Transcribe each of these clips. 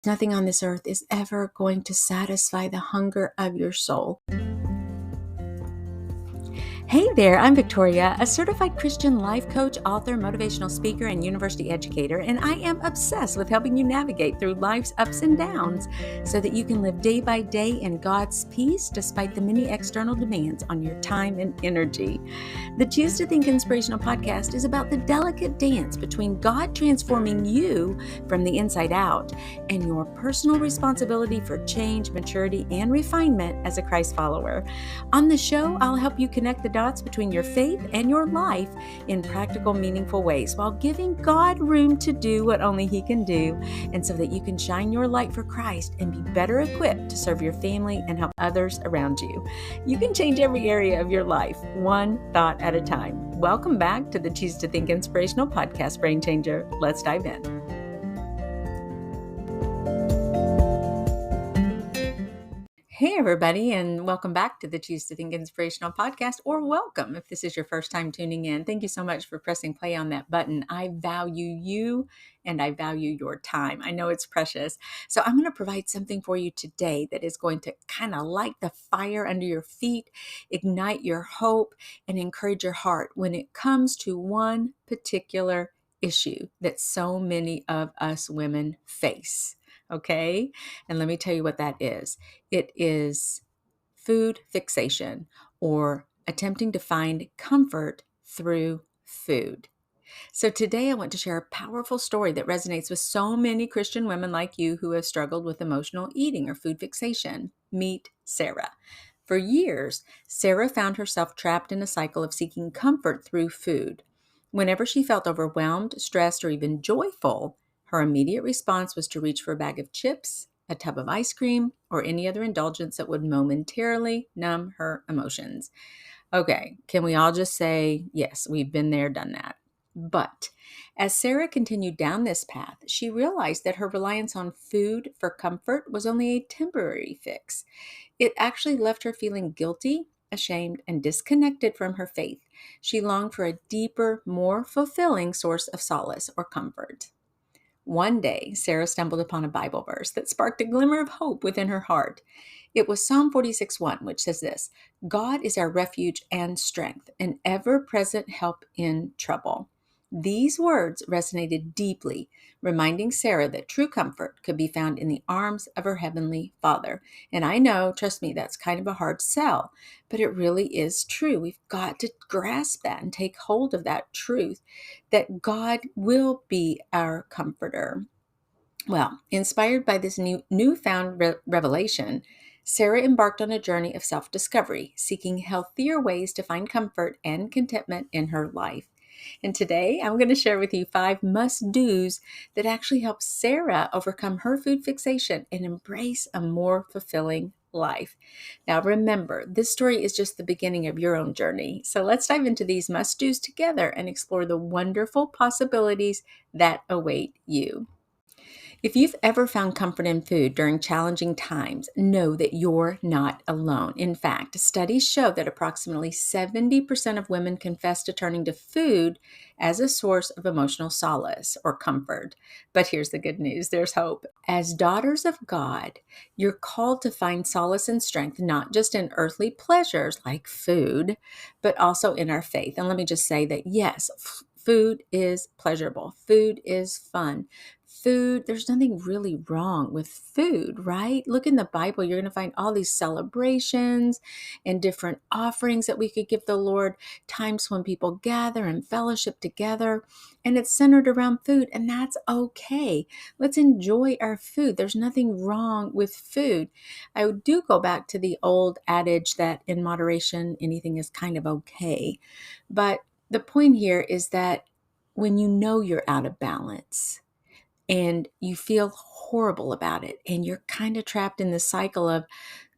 Nothing on this earth is ever going to satisfy the hunger of your soul. Hey there, I'm Victoria, a certified Christian life coach, author, motivational speaker, and university educator, and I am obsessed with helping you navigate through life's ups and downs so that you can live day by day in God's peace despite the many external demands on your time and energy. The Choose to Think Inspirational podcast is about the delicate dance between God transforming you from the inside out and your personal responsibility for change, maturity, and refinement as a Christ follower. On the show, I'll help you connect the dots between your faith and your life in practical, meaningful ways while giving God room to do what only He can do, and so that you can shine your light for Christ and be better equipped to serve your family and help others around you. You can change every area of your life, one thought at a time. Welcome back to the Choose to Think Inspirational podcast, Brain Changer. Let's dive in. Hey, everybody, and welcome back to the Choose to Think Inspirational podcast, or welcome if this is your first time tuning in. Thank you so much for pressing play on that button. I value you and I value your time. I know it's precious. So I'm going to provide something for you today that is going to kind of light the fire under your feet, ignite your hope, and encourage your heart when it comes to one particular issue that so many of us women face. Okay? And let me tell you what that is. It is food fixation, or attempting to find comfort through food. So today I want to share a powerful story that resonates with so many Christian women like you who have struggled with emotional eating or food fixation. Meet Sarah. For years, Sarah found herself trapped in a cycle of seeking comfort through food. Whenever she felt overwhelmed, stressed, or even joyful, her immediate response was to reach for a bag of chips, a tub of ice cream, or any other indulgence that would momentarily numb her emotions. Okay, can we all just say, yes, we've been there, done that. But as Sarah continued down this path, she realized that her reliance on food for comfort was only a temporary fix. It actually left her feeling guilty, ashamed, and disconnected from her faith. She longed for a deeper, more fulfilling source of solace or comfort. One day, Sarah stumbled upon a Bible verse that sparked a glimmer of hope within her heart. It was Psalm 46:1, which says this: God is our refuge and strength, an ever-present help in trouble. These words resonated deeply, reminding Sarah that true comfort could be found in the arms of her heavenly Father. And I know, trust me, that's kind of a hard sell, but it really is true. We've got to grasp that and take hold of that truth that God will be our comforter. Well, inspired by this newfound revelation, Sarah embarked on a journey of self-discovery, seeking healthier ways to find comfort and contentment in her life. And today, I'm going to share with you 5 must-dos that actually help Sarah overcome her food fixation and embrace a more fulfilling life. Now, remember, this story is just the beginning of your own journey. So let's dive into these must-dos together and explore the wonderful possibilities that await you. If you've ever found comfort in food during challenging times, know that you're not alone. In fact, studies show that approximately 70% of women confess to turning to food as a source of emotional solace or comfort. But here's the good news, there's hope. As daughters of God, you're called to find solace and strength, not just in earthly pleasures like food, but also in our faith. And let me just say that yes, food is pleasurable. Food is fun. Food, there's nothing really wrong with food, right? Look in the Bible, you're going to find all these celebrations and different offerings that we could give the Lord, times when people gather and fellowship together, and it's centered around food, and that's okay. Let's enjoy our food. There's nothing wrong with food. I do go back to the old adage that in moderation, anything is kind of okay. But the point here is that when you know you're out of balance, and you feel horrible about it, and you're kind of trapped in this cycle of,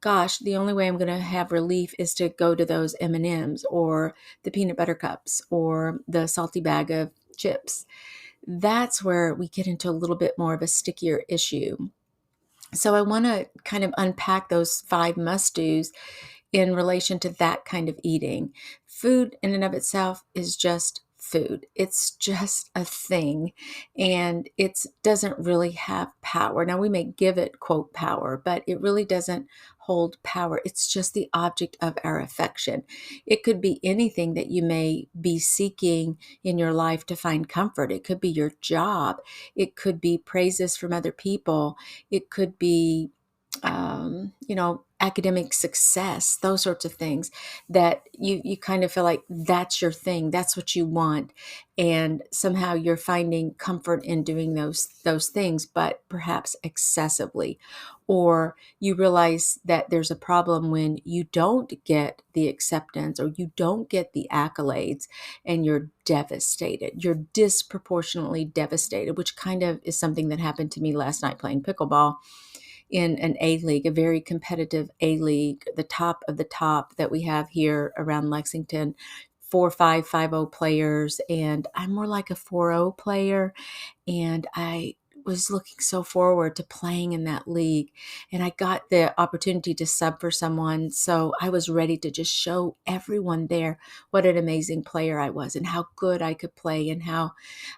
gosh, the only way I'm going to have relief is to go to those M&Ms or the peanut butter cups or the salty bag of chips. That's where we get into a little bit more of a stickier issue. So I want to kind of unpack those 5 must-dos in relation to that kind of eating. Food in and of itself is just food. It's just a thing, and it doesn't really have power. Now, we may give it, quote, power, but it really doesn't hold power. It's just the object of our affection. It could be anything that you may be seeking in your life to find comfort. It could be your job. It could be praises from other people. It could be, academic success, those sorts of things that you kind of feel like that's your thing, that's what you want, and somehow you're finding comfort in doing those things, but perhaps excessively. Or you realize that there's a problem when you don't get the acceptance or you don't get the accolades, and you're devastated. You're disproportionately devastated, which kind of is something that happened to me last night playing pickleball in an A league, a very competitive A league, the top of the top that we have here around Lexington. 4-5, 5-0 players, and I'm more like a 4-0 player. And I was looking so forward to playing in that league. And I got the opportunity to sub for someone. So I was ready to just show everyone there what an amazing player I was and how good I could play and how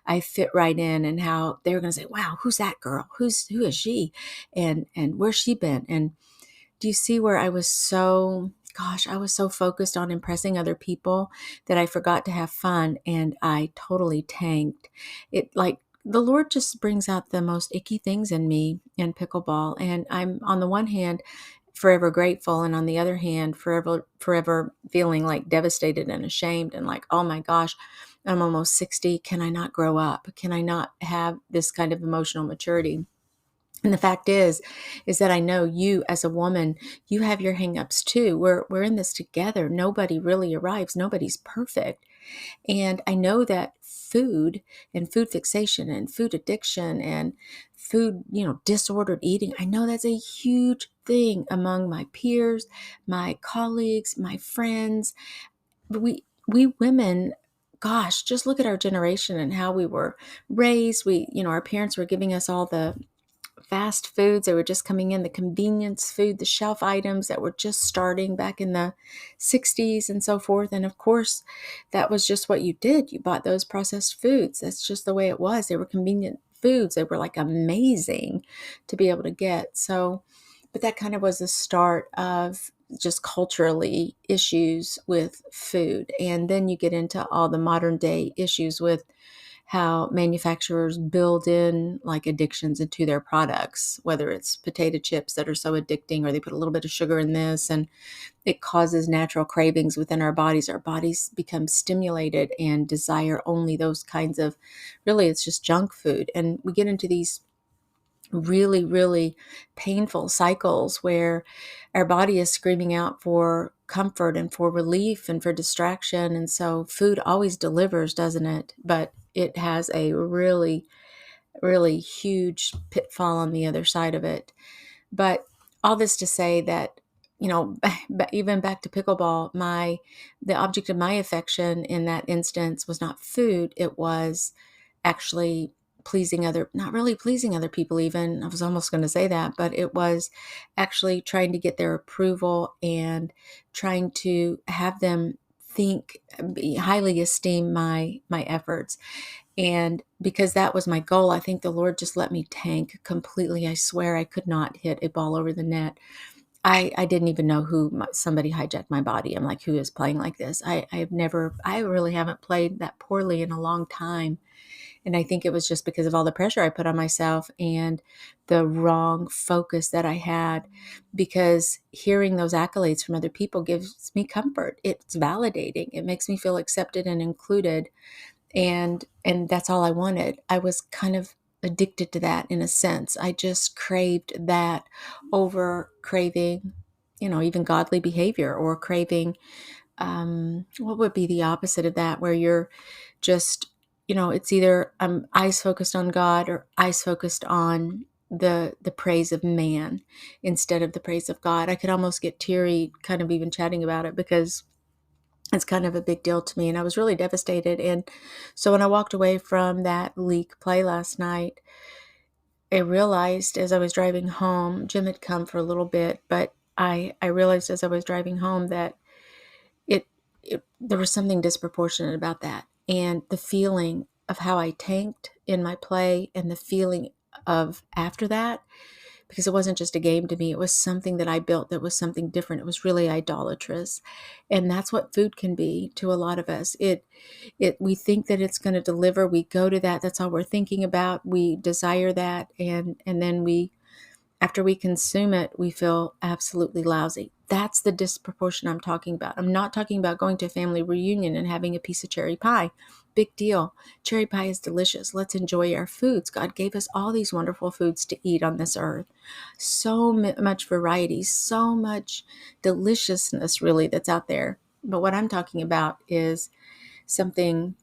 I fit right in, and how they were going to say, wow, who's that girl? Who is she? And where's she been? And do you see where I was I was so focused on impressing other people that I forgot to have fun, and I totally tanked. It, like, the Lord just brings out the most icky things in me in pickleball, and I'm, on the one hand, forever grateful, and on the other hand, forever feeling like devastated and ashamed, and like, oh my gosh, I'm almost 60. Can I not grow up? Can I not have this kind of emotional maturity? And the fact is that I know you, as a woman, you have your hangups too. We're in this together. Nobody really arrives. Nobody's perfect. And I know that food and food fixation and food addiction and food, disordered eating, I know that's a huge thing among my peers, my colleagues, my friends. But we women, gosh, just look at our generation and how we were raised. Our parents were giving us all the fast foods that were just coming in, the convenience food, the shelf items that were just starting back in the 60s and so forth. And of course, that was just what you did. You bought those processed foods. That's just the way it was. They were convenient foods. They were like amazing to be able to get. So, but that kind of was the start of just culturally issues with food. And then you get into all the modern day issues with how manufacturers build in like addictions into their products, whether it's potato chips that are so addicting, or they put a little bit of sugar in this and it causes natural cravings within our bodies. Our bodies become stimulated and desire only those kinds of, really, it's just junk food. And we get into these really, really painful cycles where our body is screaming out for comfort and for relief and for distraction. And so food always delivers, doesn't it? But it has a really, really huge pitfall on the other side of it. But all this to say that, even back to pickleball, the object of my affection in that instance was not food. It was actually not really pleasing other people even. I was almost going to say that, but it was actually trying to get their approval and trying to have them highly esteem my efforts. And because that was my goal, I think the Lord just let me tank completely. I swear I could not hit a ball over the net. I didn't even know somebody hijacked my body. I'm like, who is playing like this? I really haven't played that poorly in a long time. And I think it was just because of all the pressure I put on myself and the wrong focus that I had, because hearing those accolades from other people gives me comfort. It's validating. It makes me feel accepted and included. And that's all I wanted. I was kind of addicted to that in a sense. I just craved that over craving, even godly behavior, or craving, what would be the opposite of that, where you're just, it's either I'm eyes focused on God or eyes focused on the praise of man instead of the praise of God. I could almost get teary kind of even chatting about it, because it's kind of a big deal to me, and I was really devastated. And so when I walked away from that league play last night, I realized as I was driving home, Jim had come for a little bit, but I realized as I was driving home that it there was something disproportionate about that. And the feeling of how I tanked in my play and the feeling of after that, because it wasn't just a game to me, it was something that I built that was something different. It was really idolatrous. And that's what food can be to a lot of us. We think that it's going to deliver. We go to that. That's all we're thinking about. We desire that. And then after we consume it, we feel absolutely lousy. That's the disproportion I'm talking about. I'm not talking about going to a family reunion and having a piece of cherry pie. Big deal. Cherry pie is delicious. Let's enjoy our foods. God gave us all these wonderful foods to eat on this earth. So much variety, so much deliciousness, really, that's out there. But what I'm talking about is something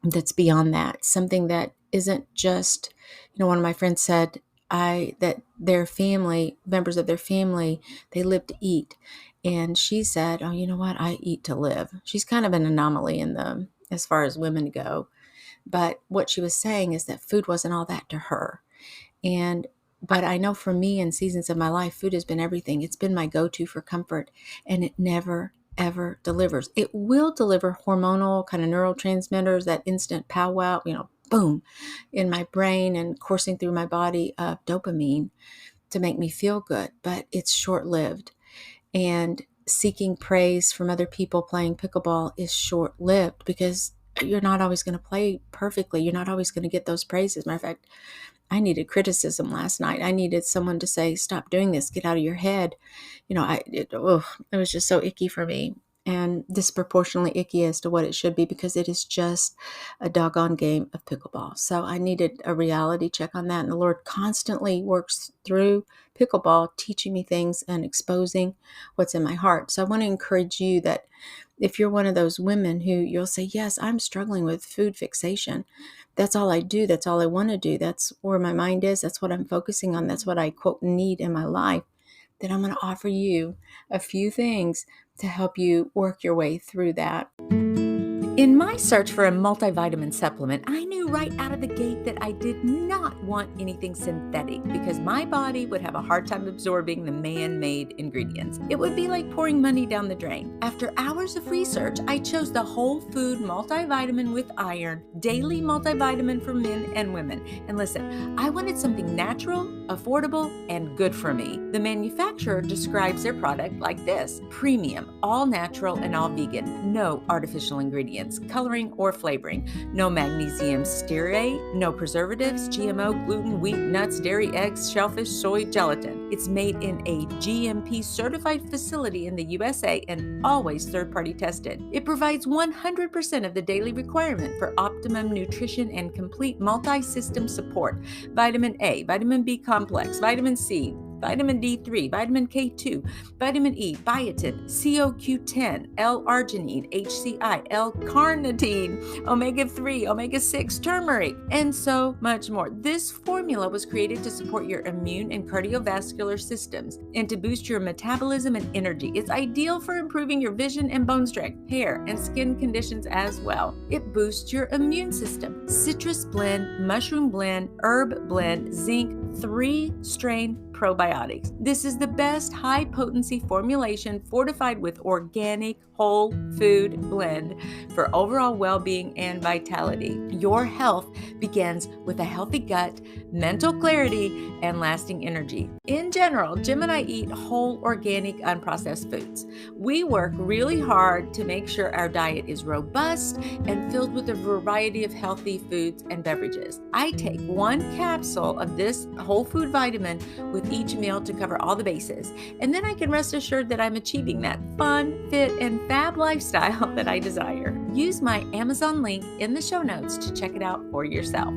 that's beyond that, something that isn't just, one of my friends said that their family, members of their family, they live to eat. And she said, oh, you know what? I eat to live. She's kind of an anomaly as far as women go. But what she was saying is that food wasn't all that to her. But I know for me in seasons of my life, food has been everything. It's been my go-to for comfort, and it never, ever delivers. It will deliver hormonal kind of neurotransmitters, that instant powwow, boom, in my brain and coursing through my body of dopamine to make me feel good, but it's short-lived. And seeking praise from other people playing pickleball is short-lived because you're not always going to play perfectly. You're not always going to get those praises. Matter of fact, I needed criticism last night. I needed someone to say, stop doing this, get out of your head. It was just so icky for me, and disproportionately icky as to what it should be, because it is just a doggone game of pickleball. So I needed a reality check on that. And the Lord constantly works through pickleball, teaching me things and exposing what's in my heart. So I want to encourage you that if you're one of those women who you'll say, yes, I'm struggling with food fixation. That's all I do. That's all I want to do. That's where my mind is. That's what I'm focusing on. That's what I, quote, need in my life. Then I'm going to offer you a few things to help you work your way through that. In my search for a multivitamin supplement, I knew right out of the gate that I did not want anything synthetic because my body would have a hard time absorbing the man-made ingredients. It would be like pouring money down the drain. After hours of research, I chose the whole food multivitamin with iron, daily multivitamin for men and women. And listen, I wanted something natural, affordable, and good for me. The manufacturer describes their product like this: premium, all natural and all vegan, no artificial ingredients, coloring, or flavoring, no magnesium stearate, no preservatives, GMO, gluten, wheat, nuts, dairy, eggs, shellfish, soy, gelatin. It's made in a GMP certified facility in the USA and always third-party tested. It provides 100% of the daily requirement for optimum nutrition and complete multi-system support: vitamin A, vitamin B complex, vitamin C, vitamin D3, vitamin K2, vitamin E, biotin, CoQ10, L-arginine, HCI, L-carnitine, omega-3, omega-6, turmeric, and so much more. This formula was created to support your immune and cardiovascular systems and to boost your metabolism and energy. It's ideal for improving your vision and bone strength, hair, and skin conditions as well. It boosts your immune system. Citrus blend, mushroom blend, herb blend, zinc, 3-strain probiotics. This is the best high-potency formulation fortified with organic whole food blend for overall well-being and vitality. Your health begins with a healthy gut, mental clarity, and lasting energy. In general, Jim and I eat whole, organic, unprocessed foods. We work really hard to make sure our diet is robust and filled with a variety of healthy foods and beverages. I take 1 capsule of this whole food vitamin with each meal to cover all the bases, and then I can rest assured that I'm achieving that fun, fit, and fab lifestyle that I desire. Use my Amazon link in the show notes to check it out for yourself.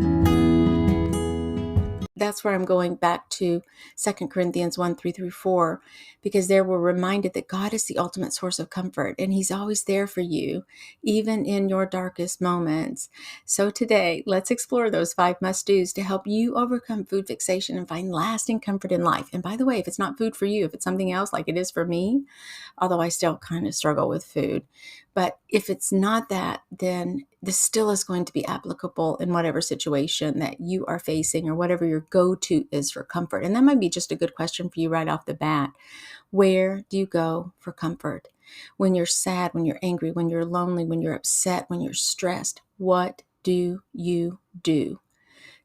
That's where I'm going back to 2 Corinthians 1:3-4, because there we're reminded that God is the ultimate source of comfort, and He's always there for you, even in your darkest moments. So today, let's explore those 5 must-dos to help you overcome food fixation and find lasting comfort in life. And by the way, if it's not food for you, if it's something else like it is for me, although I still kind of struggle with food, But if it's not that, then this still is going to be applicable in whatever situation that you are facing or whatever your go-to is for comfort. And that might be just a good question for you right off the bat. Where do you go for comfort? When you're sad, when you're angry, when you're lonely, when you're upset, when you're stressed, what do you do?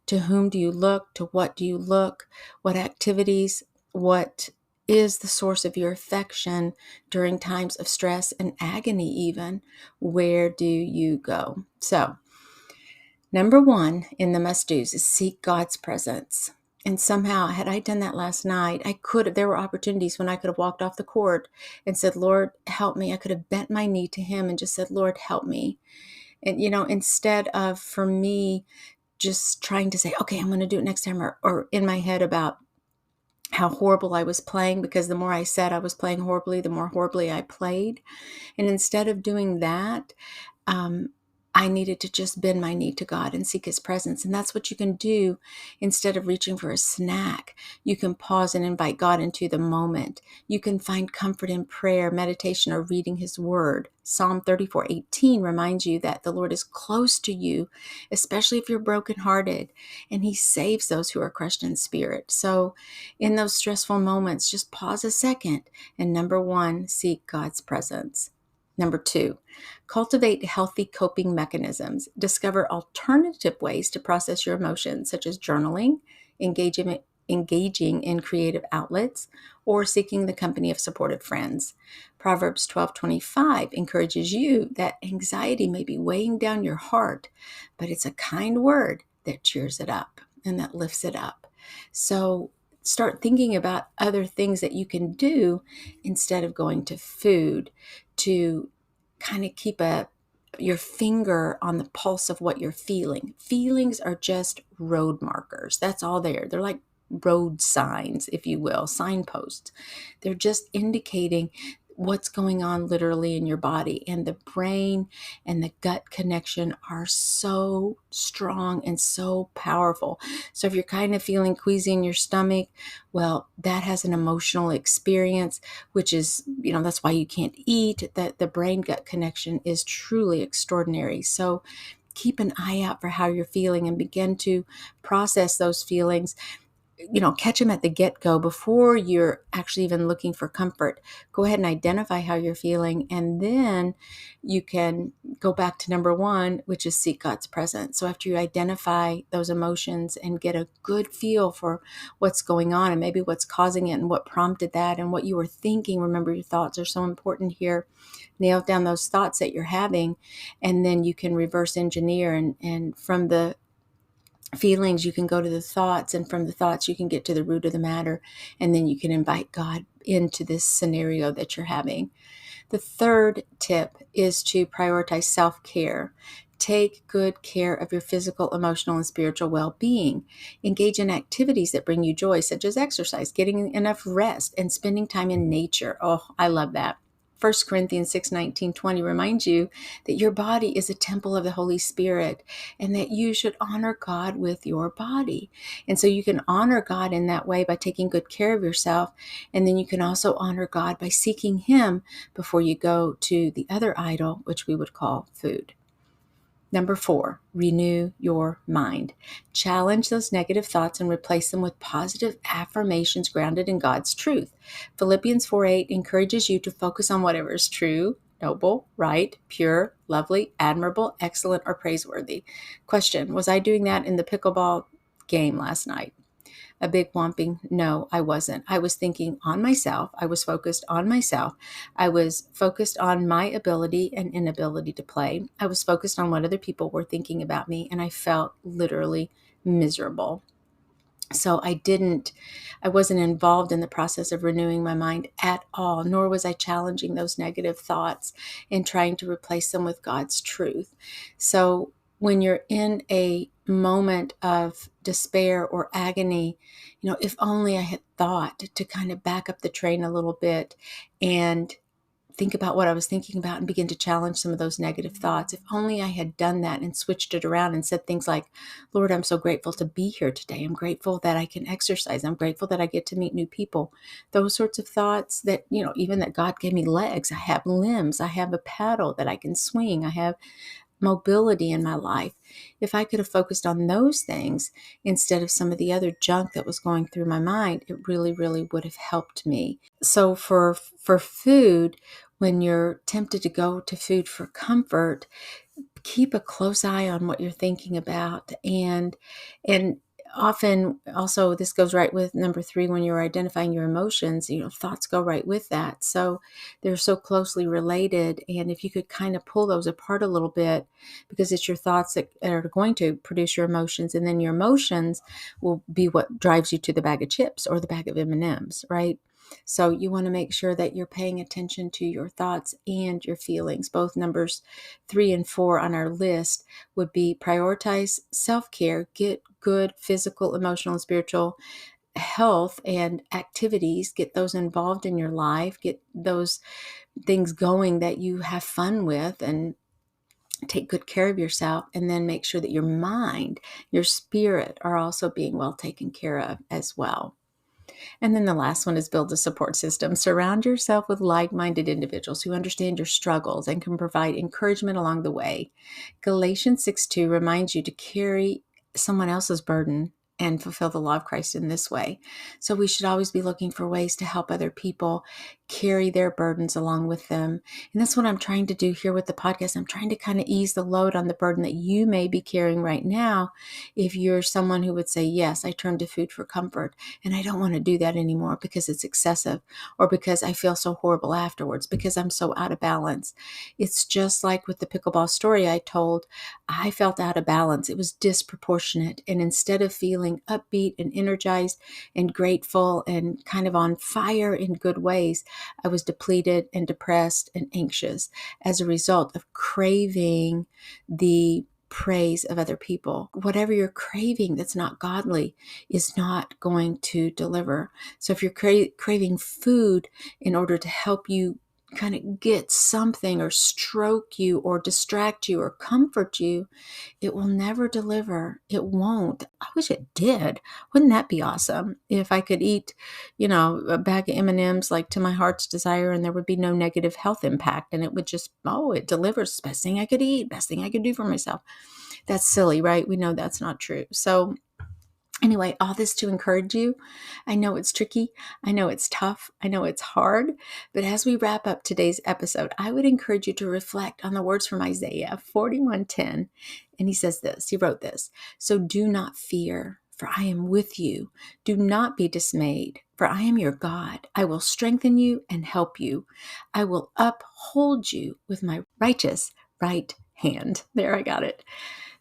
To whom do you look? To what do you look? What activities? What is the source of your affection during times of stress and agony, even? Where do you go? So, number one in the must do's is seek God's presence. And somehow, had I done that last night, I could have, there were opportunities when I could have walked off the court and said, Lord, help me. I could have bent my knee to Him and just said, Lord, help me. And, instead of for me just trying to say, okay, I'm going to do it next time, or in my head about how horrible I was playing, because the more I said I was playing horribly, the more horribly I played. And instead of doing that, um, I needed to just bend my knee to God and seek His presence. And that's what you can do instead of reaching for a snack. You can pause and invite God into the moment. You can find comfort in prayer, meditation, or reading His word. Psalm 34:18 reminds you that the Lord is close to you, especially if you're brokenhearted, and He saves those who are crushed in spirit. So in those stressful moments, just pause a second and number one, seek God's presence. Number two, cultivate healthy coping mechanisms. Discover alternative ways to process your emotions, such as journaling, engaging in creative outlets, or seeking the company of supportive friends. Proverbs 12:25 encourages you that anxiety may be weighing down your heart, but it's a kind word that cheers it up and that lifts it up. So start thinking about other things that you can do instead of going to food, to kind of keep your finger on the pulse of what you're feeling. Feelings are just road markers. That's all they are. They're like road signs, if you will, signposts. They're just indicating what's going on literally in your body. And the brain and the gut connection are so strong and so powerful. So if you're kind of feeling queasy in your stomach, well, that has an emotional experience, which is, that's why you can't eat. That the brain gut connection is truly extraordinary. So keep an eye out for how you're feeling and begin to process those feelings. Catch them at the get-go before you're actually even looking for comfort. Go ahead and identify how you're feeling, and then you can go back to number one, which is seek God's presence. So after you identify those emotions and get a good feel for what's going on and maybe what's causing it and what prompted that and what you were thinking, remember your thoughts are so important here. Nail down those thoughts that you're having, and then you can reverse engineer, and from the feelings you can go to the thoughts, and from the thoughts you can get to the root of the matter, and then you can invite God into this scenario that you're having. The third tip is to prioritize self-care. Take good care of your physical, emotional, and spiritual well-being. Engage in activities that bring you joy, such as exercise, getting enough rest, and spending time in nature. Oh, I love that. 1 Corinthians 6:19-20 reminds you that your body is a temple of the Holy Spirit and that you should honor God with your body. And so you can honor God in that way by taking good care of yourself. And then you can also honor God by seeking Him before you go to the other idol, which we would call food. Number 4, renew your mind. Challenge those negative thoughts and replace them with positive affirmations grounded in God's truth. Philippians 4:8 encourages you to focus on whatever is true, noble, right, pure, lovely, admirable, excellent, or praiseworthy. Question, was I doing that in the pickleball game last night? A big whomping no, I wasn't. I was thinking on myself. I was focused on myself. I was focused on my ability and inability to play. I was focused on what other people were thinking about me, and I felt literally miserable. So I wasn't involved in the process of renewing my mind at all, nor was I challenging those negative thoughts and trying to replace them with God's truth. So when you're in a moment of despair or agony, if only I had thought to kind of back up the train a little bit and think about what I was thinking about and begin to challenge some of those negative thoughts. If only I had done that and switched it around and said things like, Lord, I'm so grateful to be here today. I'm grateful that I can exercise. I'm grateful that I get to meet new people. Those sorts of thoughts that, even that God gave me legs, I have limbs, I have a paddle that I can swing, I have mobility in my life. If I could have focused on those things instead of some of the other junk that was going through my mind, it really, really would have helped me. So for food, when you're tempted to go to food for comfort, keep a close eye on what you're thinking about. And often also, this goes right with number 3, when you're identifying your emotions, thoughts go right with that. So they're so closely related. And if you could kind of pull those apart a little bit, because it's your thoughts that are going to produce your emotions, and then your emotions will be what drives you to the bag of chips or the bag of M&Ms, right? So you want to make sure that you're paying attention to your thoughts and your feelings. Both numbers 3 and 4 on our list would be prioritize self-care, get good physical, emotional, and spiritual health and activities, get those involved in your life, get those things going that you have fun with, and take good care of yourself. And then make sure that your mind, your spirit are also being well taken care of as well. And then the last one is build a support system. Surround yourself with like-minded individuals who understand your struggles and can provide encouragement along the way. Galatians 6:2 reminds you to carry someone else's burden and fulfill the law of Christ in this way. So we should always be looking for ways to help other people carry their burdens along with them. And that's what I'm trying to do here with the podcast. I'm trying to kind of ease the load on the burden that you may be carrying right now. If you're someone who would say, yes, I turn to food for comfort, and I don't want to do that anymore because it's excessive, or because I feel so horrible afterwards, because I'm so out of balance. It's just like with the pickleball story I told. I felt out of balance. It was disproportionate. And instead of feeling upbeat and energized and grateful and kind of on fire in good ways, I was depleted and depressed and anxious as a result of craving the praise of other people. Whatever you're craving that's not godly is not going to deliver. So if you're craving food in order to help you kind of get something or stroke you or distract you or comfort you, it will never deliver. It won't. I wish it did. Wouldn't that be awesome? If I could eat, a bag of M&Ms like to my heart's desire, and there would be no negative health impact, and it would just, it delivers. Best thing I could eat, best thing I could do for myself. That's silly, right? We know that's not true. So anyway, all this to encourage you. I know it's tricky. I know it's tough. I know it's hard. But as we wrap up today's episode, I would encourage you to reflect on the words from Isaiah 41:10. And he wrote this: "So do not fear, for I am with you. Do not be dismayed, for I am your God. I will strengthen you and help you. I will uphold you with my righteous right hand." There, I got it.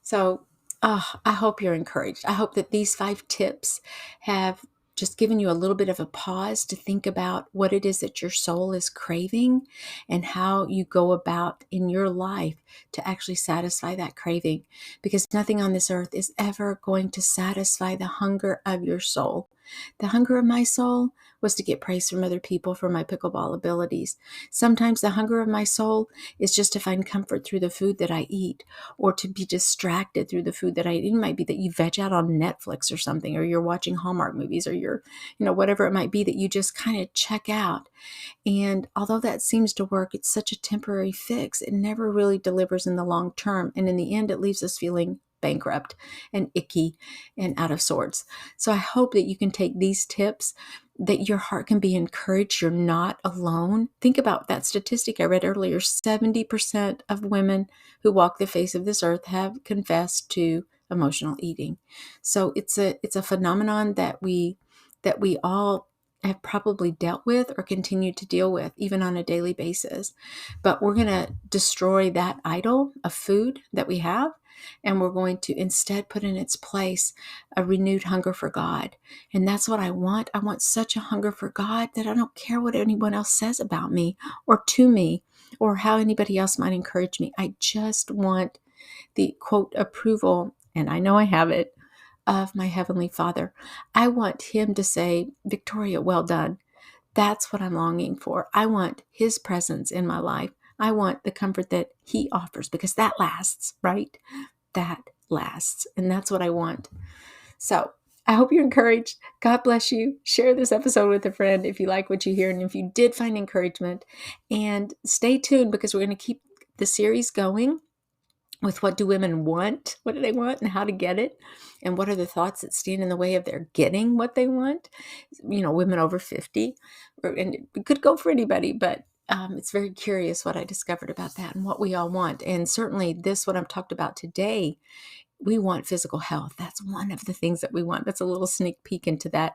So, I hope you're encouraged. I hope that these 5 tips have just given you a little bit of a pause to think about what it is that your soul is craving and how you go about in your life to actually satisfy that craving. Because nothing on this earth is ever going to satisfy the hunger of your soul. The hunger of my soul was to get praise from other people for my pickleball abilities. Sometimes the hunger of my soul is just to find comfort through the food that I eat, or to be distracted through the food that I eat. It might be that you veg out on Netflix or something, or you're watching Hallmark movies, or you're, whatever it might be that you just kind of check out. And although that seems to work, it's such a temporary fix. It never really delivers in the long term. And in the end, it leaves us feeling bankrupt and icky and out of sorts. So I hope that you can take these tips, that your heart can be encouraged. You're not alone. Think about that statistic I read earlier. 70% of women who walk the face of this earth have confessed to emotional eating. So it's a phenomenon that we all have probably dealt with or continue to deal with even on a daily basis. But we're going to destroy that idol of food that we have, and we're going to instead put in its place a renewed hunger for God. And that's what I want. I want such a hunger for God that I don't care what anyone else says about me or to me or how anybody else might encourage me. I just want the quote approval, and I know I have it, of my Heavenly Father. I want Him to say, "Victoria, well done. That's what I'm longing for. I want his presence in my life. I want the comfort that he offers because that lasts, right? That lasts. And that's what I want. So I hope you're encouraged. God bless you. Share this episode with a friend if you like what you hear and if you did find encouragement. And stay tuned because we're going to keep the series going with what do women want? What do they want and how to get it? And what are the thoughts that stand in the way of their getting what they want? Women over 50. And it could go for anybody, but it's very curious what I discovered about that and what we all want. And certainly what I'm talked about today, we want physical health. That's one of the things that we want. That's a little sneak peek into that.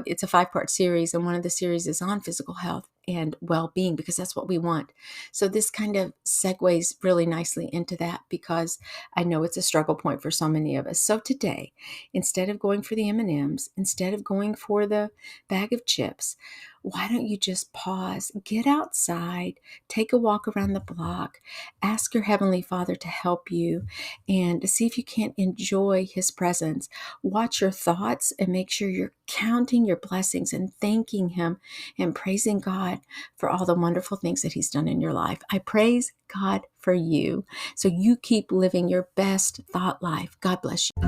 It's a 5-part series, and one of the series is on physical health and well-being because that's what we want. So this kind of segues really nicely into that because I know it's a struggle point for so many of us. So today, instead of going for the M&Ms, instead of going for the bag of chips, why don't you just pause, get outside, take a walk around the block, ask your Heavenly Father to help you, and see if you can't enjoy His presence. Watch your thoughts and make sure you're counting your blessings and thanking Him and praising God for all the wonderful things that He's done in your life. I praise God for you. So you keep living your best thought life. God bless you.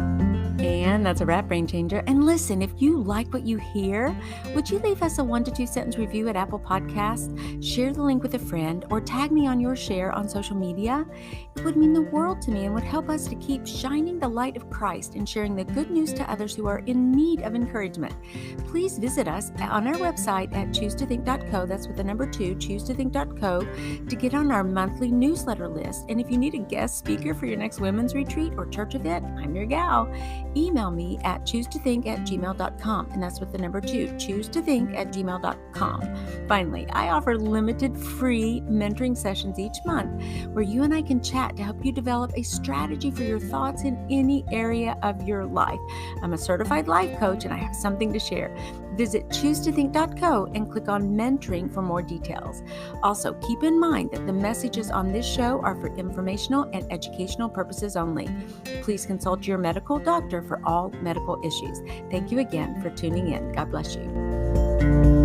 And that's a wrap, Brain Changer. And listen, if you like what you hear, would you leave us a 1 to 2 sentence review at Apple Podcasts? Share the link with a friend or tag me on your share on social media. It would mean the world to me and would help us to keep shining the light of Christ and sharing the good news to others who are in need of encouragement. Please visit us on our website at choosetothink.co. That's with the number 2, choosetothink.co, to get on our monthly newsletter list. And if you need a guest speaker for your next women's retreat or church event, I'm your gal. Email me at choosetothink@gmail.com, and that's with the number 2, choosetothink@gmail.com. Finally, I offer limited free mentoring sessions each month where you and I can chat to help you develop a strategy for your thoughts in any area of your life. I'm a certified life coach and I have something to share. Visit choosetothink.co and click on mentoring for more details. Also, keep in mind that the messages on this show are for informational and educational purposes only. Please consult your medical doctor for all medical issues. Thank you again for tuning in. God bless you.